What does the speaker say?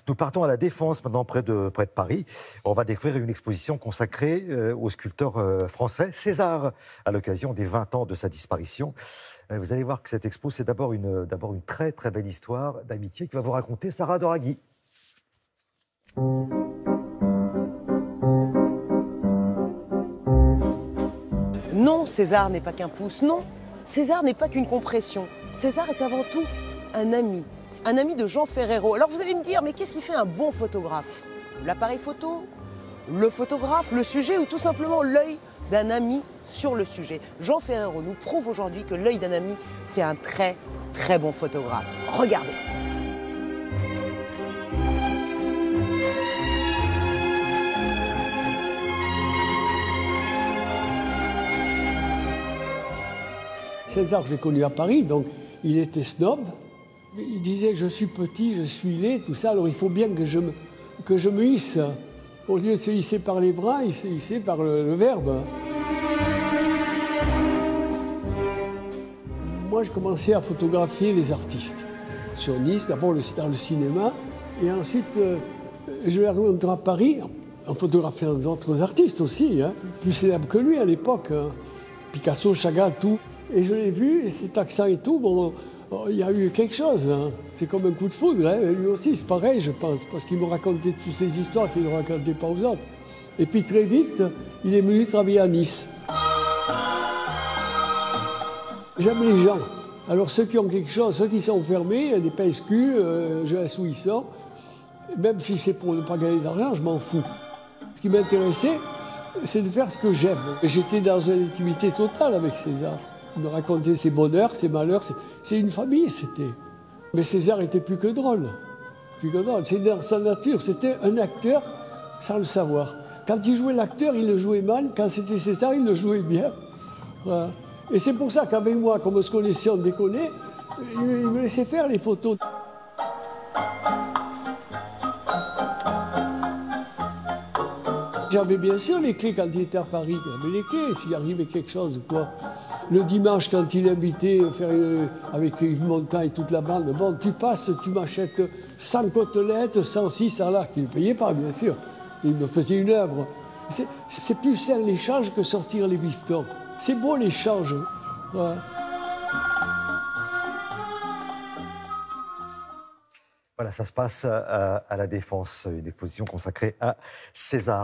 Nous partons à la Défense, maintenant près de Paris. On va découvrir une exposition consacrée au sculpteur français César, à l'occasion des 20 ans de sa disparition. Vous allez voir que cette expo, c'est d'abord une très très belle histoire d'amitié que va vous raconter Sarah Doraghi. Non, César n'est pas qu'un pouce, non. César n'est pas qu'une compression. César est avant tout un ami de Jean Ferrero. Alors vous allez me dire, mais qu'est-ce qui fait un bon photographe? L'appareil photo, le photographe, le sujet ou tout simplement l'œil d'un ami sur le sujet? Jean Ferrero nous prouve aujourd'hui que l'œil d'un ami fait un très très bon photographe. Regardez. César, je l'ai connu à Paris, donc il était snob. Il disait « je suis petit, je suis laid », tout ça, alors il faut bien que je me hisse. Au lieu de se hisser par les bras, il se hissait par le verbe. Moi, je commençais à photographier les artistes. Sur Nice, d'abord dans le cinéma, et ensuite je l'ai rencontré à Paris, en photographiant d'autres artistes aussi, plus célèbres que lui à l'époque, Picasso, Chagall, tout. Et je l'ai vu, et cet accent et tout, bon, il y a eu quelque chose. C'est comme un coup de foudre. Lui aussi, c'est pareil, je pense, parce qu'il me racontait toutes ces histoires qu'il ne racontait pas aux autres. Et puis très vite, il est venu travailler à Nice. J'aime les gens. Alors ceux qui ont quelque chose, ceux qui sont fermés, les pince-culs, je laisse où ils sont. Même si c'est pour ne pas gagner d'argent, je m'en fous. Ce qui m'intéressait, c'est de faire ce que j'aime. J'étais dans une intimité totale avec César. Il me racontait ses bonheurs, ses malheurs. C'est une famille, c'était. Mais César était plus que drôle. Plus que drôle. C'est dans sa nature. C'était un acteur sans le savoir. Quand il jouait l'acteur, il le jouait mal. Quand c'était César, il le jouait bien. Voilà. Et c'est pour ça qu'avec moi, comme on se connaissait, on déconnait, il me laissait faire les photos. J'avais bien sûr les clés quand il était à Paris. J'avais les clés s'il arrivait quelque chose, quoi. Le dimanche, quand il invitait faire avec Yves Montand et toute la bande, bon, tu passes, tu m'achètes 100 côtelettes, 106, ça là, qu'il ne payait pas, bien sûr. Il me faisait une œuvre. C'est plus sain l'échange que sortir les bifetons. C'est beau l'échange. Ouais. Voilà, ça se passe à la Défense, une exposition consacrée à César.